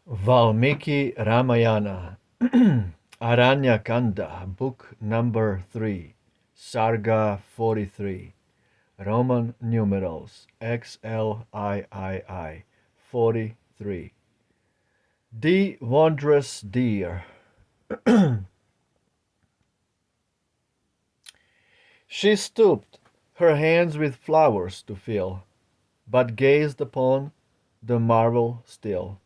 Valmiki Ramayana, Aranya Kanda, Book number 3, Sarga 43, Roman numerals XLIII 43. The wondrous deer. She stooped, her hands with flowers to fill, but gazed upon the marvel still,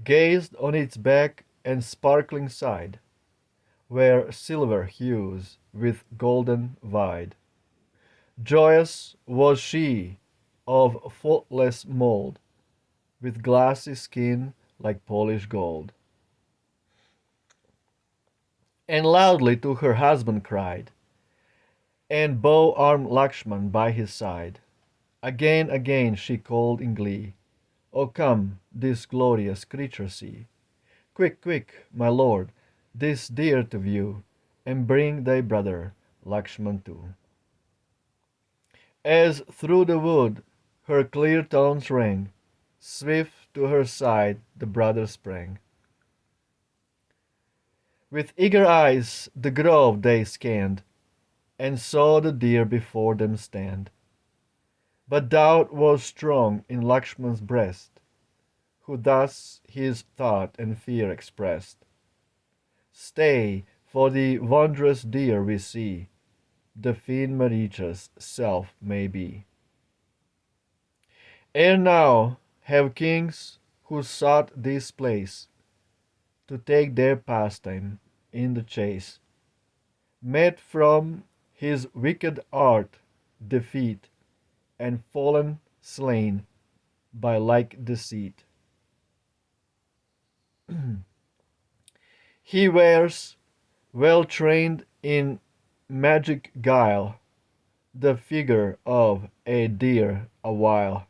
gazed on its back and sparkling side, where silver hues with golden vied. Joyous was she, of faultless mould, with glassy skin like polished gold. And loudly to her husband cried, and bow-armed Lakshman by his side. Again, again she called in glee, "O come, this glorious creature see! Quick, quick, my lord, this deer to view, and bring thy brother Lakshman too." As through the wood her clear tones rang, swift to her side the brother sprang. With eager eyes the grove they scanned, and saw the deer before them stand. But doubt was strong in Lakshman's breast, who thus his thought and fear expressed: "Stay, for the wondrous deer we see, the fiend Maricha's self may be." Ere now have kings who sought this place to take their pastime in the chase, met from his wicked art defeat, and fallen slain by like deceit. He wears, well trained in magic guile, the figure of a deer awhile,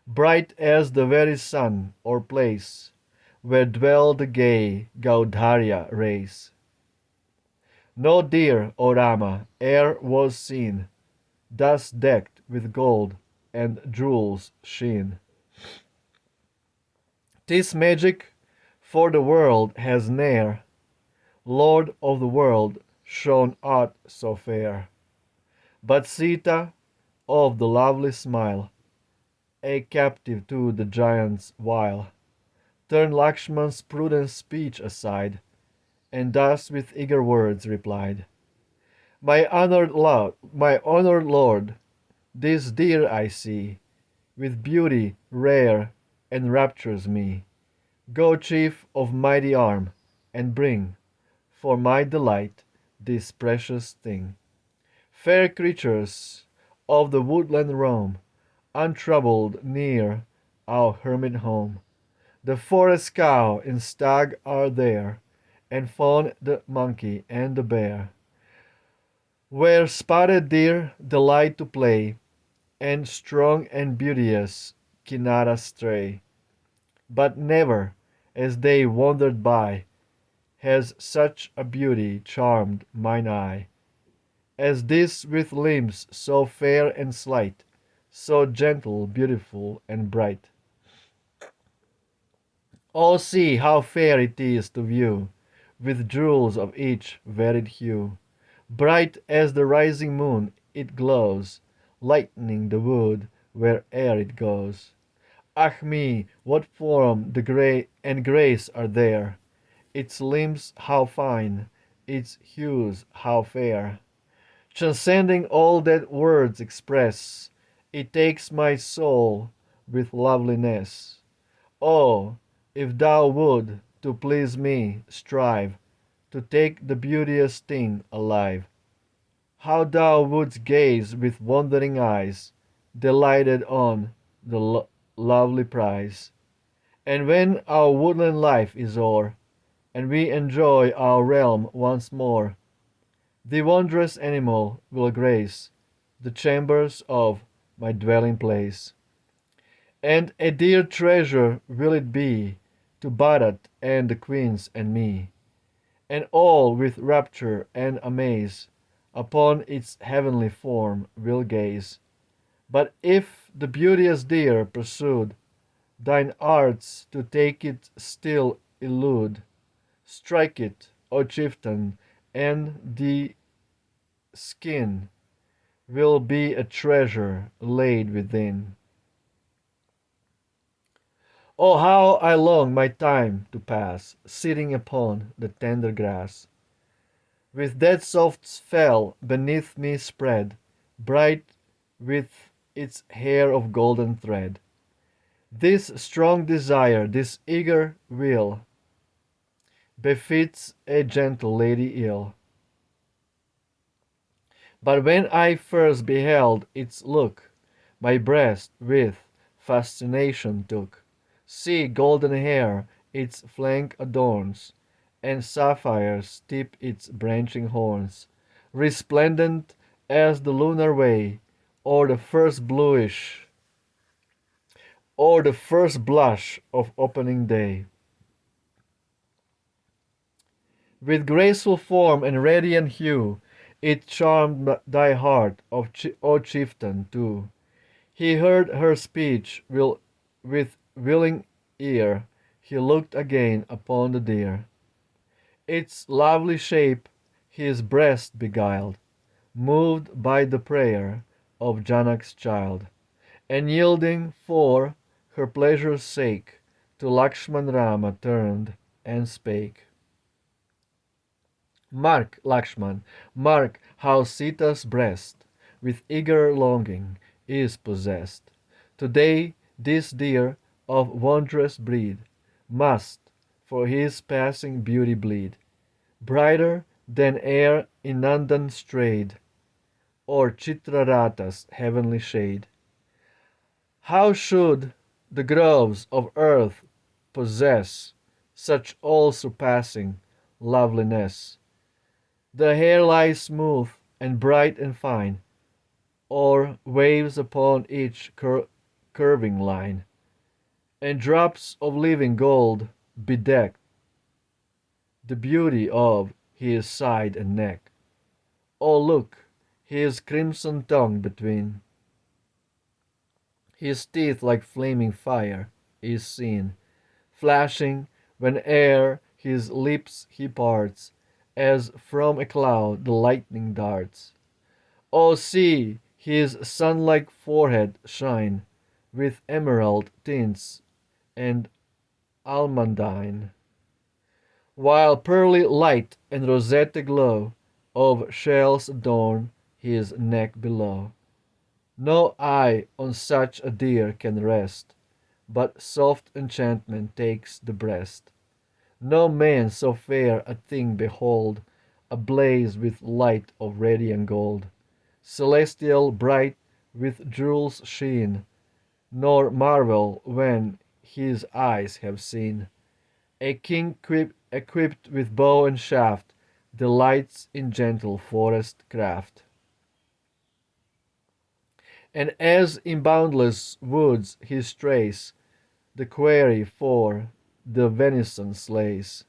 bright as the very sun or place where dwell the gay Gaudharya race. No deer, O Rama, e'er was seen thus decked with gold and jewels' sheen. 'Tis magic, for the world has ne'er, Lord of the world, shown aught so fair. But Sita, of the lovely smile, a captive to the giant's wile, turned Lakshman's prudent speech aside, and thus with eager words replied: my honored lord, this deer I see, with beauty rare enraptures me. Go, chief of mighty arm, and bring, for my delight, this precious thing. Fair creatures of the woodland roam, untroubled near our hermit home. The forest cow and stag are there, and fawn the monkey and the bear. Where spotted deer delight to play, and strong and beauteous Kinara stray. But never, as they wandered by, has such a beauty charmed mine eye, as this with limbs so fair and slight, so gentle, beautiful, and bright. Oh, see how fair it is to view, with jewels of each varied hue. Bright as the rising moon it glows, lightening the wood where'er it goes. Ah me, what form the grey and grace are there! Its limbs how fine, its hues how fair! Transcending all that words express, it takes my soul with loveliness. Oh, if thou would, to please me, strive to take the beauteous thing alive, how thou wouldst gaze with wondering eyes, delighted on the lovely prize. And when our woodland life is o'er, and we enjoy our realm once more, the wondrous animal will grace the chambers of my dwelling place. And a dear treasure will it be to Bharat and the queens and me, and all with rapture and amaze upon its heavenly form will gaze. But if the beauteous deer pursued thine arts to take it still elude. Strike it, O chieftain, and the skin will be a treasure laid within. Oh, how I long my time to pass, sitting upon the tender grass, with that soft spell beneath me spread, bright with its hair of golden thread. This strong desire, this eager will, befits a gentle lady ill. But when I first beheld its look, my breast with fascination took. See, golden hair its flank adorns, and sapphires tip its branching horns, resplendent as the lunar way, or the first bluish, or the first blush of opening day. With graceful form and radiant hue, it charmed thy heart, O chieftain, too. He heard her speech with willing ear. He looked again upon the deer. Its lovely shape his breast beguiled, moved by the prayer of Janak's child, and yielding for her pleasure's sake, to Lakshman Rama turned and spake. Mark, Lakshman, mark how Sita's breast with eager longing is possessed. Today this deer of wondrous breed must for his passing beauty bleed, brighter than ere in Nandan strayed, or Chitrarata's heavenly shade. How should the groves of earth possess such all-surpassing loveliness? The hair lies smooth and bright and fine, or waves upon each curving line, and drops of living gold bedeck the beauty of his side and neck. Oh, look, his crimson tongue between his teeth like flaming fire is seen, flashing whene'er his lips he parts, as from a cloud the lightning darts. Oh, see his sun-like forehead shine with emerald tints and almandine, while pearly light and rosette glow of shells adorn his neck below. No eye on such a deer can rest, but soft enchantment takes the breast. No man so fair a thing behold, ablaze with light of radiant gold, celestial bright with jewels' sheen, nor marvel when his eyes have seen a king equipped with bow and shaft, delights in gentle forest craft. And as in boundless woods he strays, the quarry for the venison slays.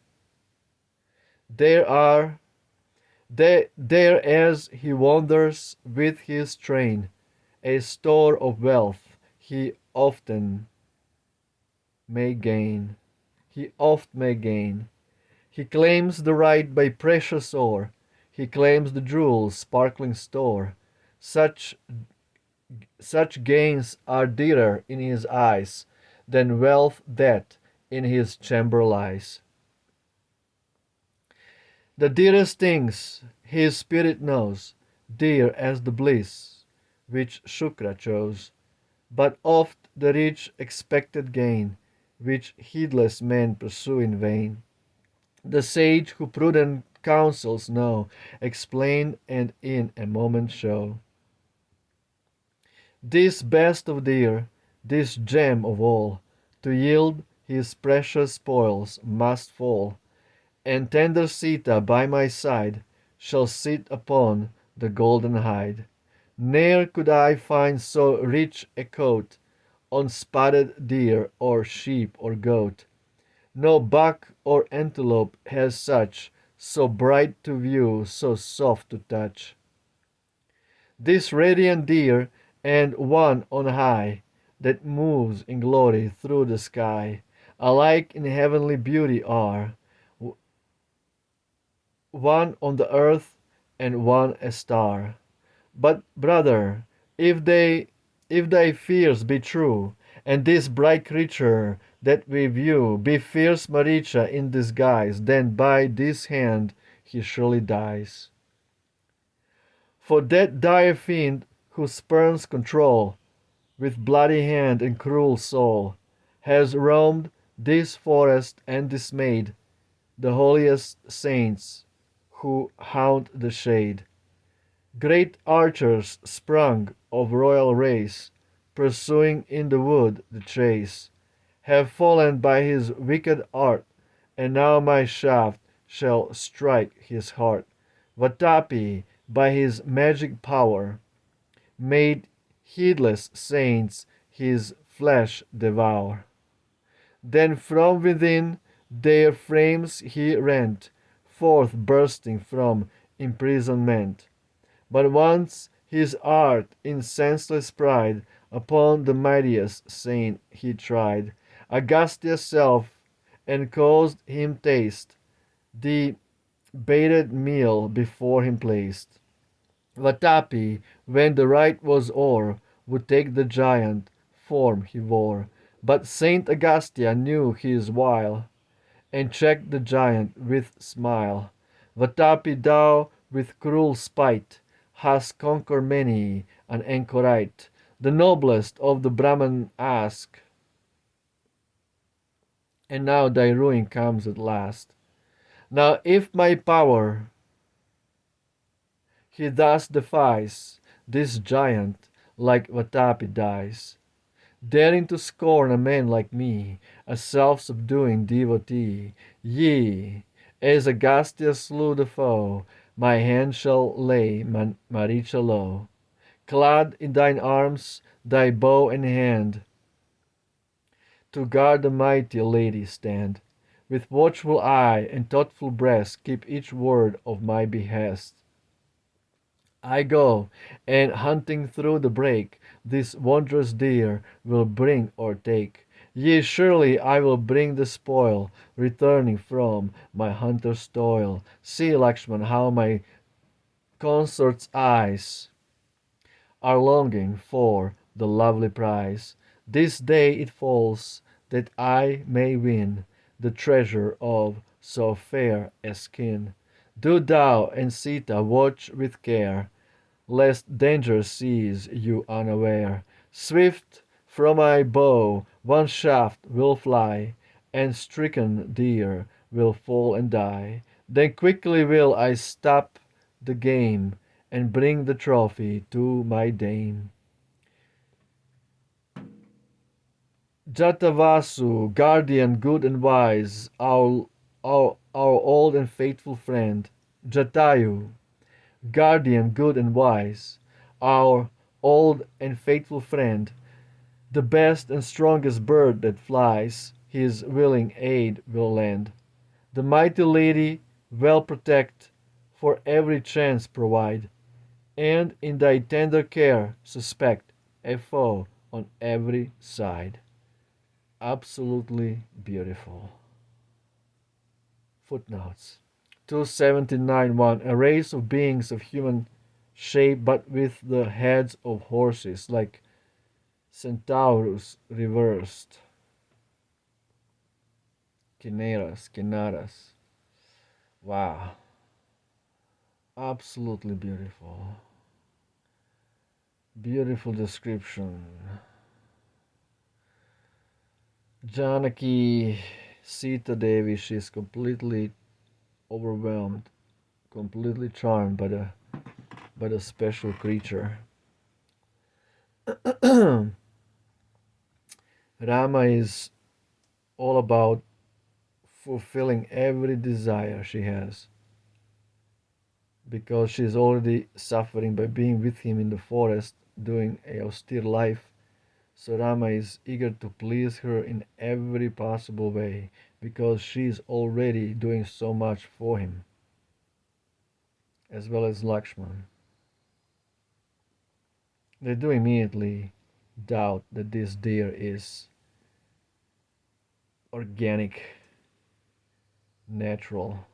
There are there as he wanders with his train, a store of wealth he often may gain. He oft may gain. He claims the right by precious ore. He claims the jewels' sparkling store. Such gains are dearer in his eyes than wealth that in his chamber lies. The dearest things his spirit knows, dear as the bliss which Shukra chose, but oft the rich expected gain, which heedless men pursue in vain. The sage who prudent counsels know, explain and in a moment show. This best of dear, this gem of all, to yield his precious spoils must fall, and tender Sita by my side shall sit upon the golden hide. Ne'er could I find so rich a coat on spotted deer or sheep or goat. No buck or antelope has such, so bright to view, so soft to touch. This radiant deer and one on high, that moves in glory through the sky, alike in heavenly beauty are, one on the earth and one a star. But, brother, if they if thy fears be true, and this bright creature that we view be fierce Maricha in disguise, then by this hand he surely dies. For that dire fiend who spurns control, with bloody hand and cruel soul, has roamed this forest and dismayed the holiest saints who haunt the shade. Great archers sprung of royal race, pursuing in the wood the chase, have fallen by his wicked art, and now my shaft shall strike his heart. Vatapi, by his magic power, made heedless saints his flesh devour. Then from within their frames he rent, forth bursting from imprisonment. But once his art in senseless pride upon the mightiest saint he tried, Agastia's self, and caused him taste the baited meal before him placed. Vatapi, when the rite was o'er, would take the giant form he wore, but Saint Agastya knew his wile, and checked the giant with smile. Vatapi, thou with cruel spite hast conquered many an anchorite, the noblest of the Brahman ask, and now thy ruin comes at last. Now if my power he thus defies, this giant like Vatapi dies, daring to scorn a man like me, a self-subduing devotee. Ye, as Agastya slew the foe, my hand shall lay Maricha low. Clad in thine arms, thy bow and hand, to guard the mighty lady stand. With watchful eye and thoughtful breast keep each word of my behest. I go, and hunting through the brake, this wondrous deer will bring or take. Yea, surely I will bring the spoil, returning from my hunter's toil. See, Lakshman, how my consort's eyes are longing for the lovely prize. This day it falls that I may win the treasure of so fair a skin. Do thou and Sita watch with care, lest danger seize you unaware. Swift from my bow one shaft will fly, and stricken deer will fall and die. Then quickly will I stop the game, and bring the trophy to my dame. Jatavasu, guardian good and wise, our old and faithful friend. Jatayu, guardian good and wise, our old and faithful friend, the best and strongest bird that flies, his willing aid will lend. The mighty lady well protect, for every chance provide, and in thy tender care suspect a foe on every side. Absolutely beautiful. Footnotes 279.1. A race of beings of human shape but with the heads of horses, like centaurs reversed. Kineras. Wow. Absolutely beautiful. Beautiful description. Janaki Sita Devi, she's completely overwhelmed, completely charmed by the special creature. Rama is all about fulfilling every desire she has, because she's already suffering by being with him in the forest doing a austere life. So Rama is eager to please her in every possible way, because she's already doing so much for him, as well as Lakshman. They do immediately doubt that this deer is organic, natural,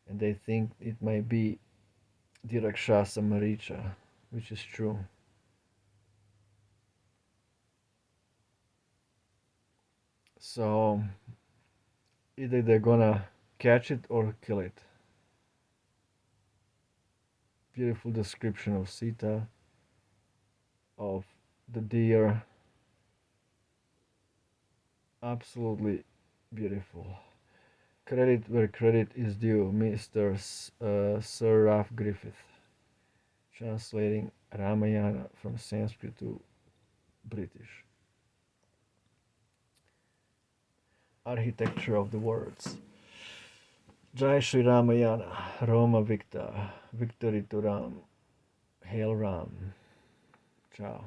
and they think it might be the Rakshasa Maricha, which is true. So either they're gonna catch it or kill it. Beautiful description of Sita, of the deer. Absolutely beautiful. Credit where credit is due, Mr. Sir Ralph Griffith, translating Ramayana from Sanskrit to British. Architecture of the words. Jai Shri Ramayana, Roma Victa, victory to Ram, Hail Ram. Ciao.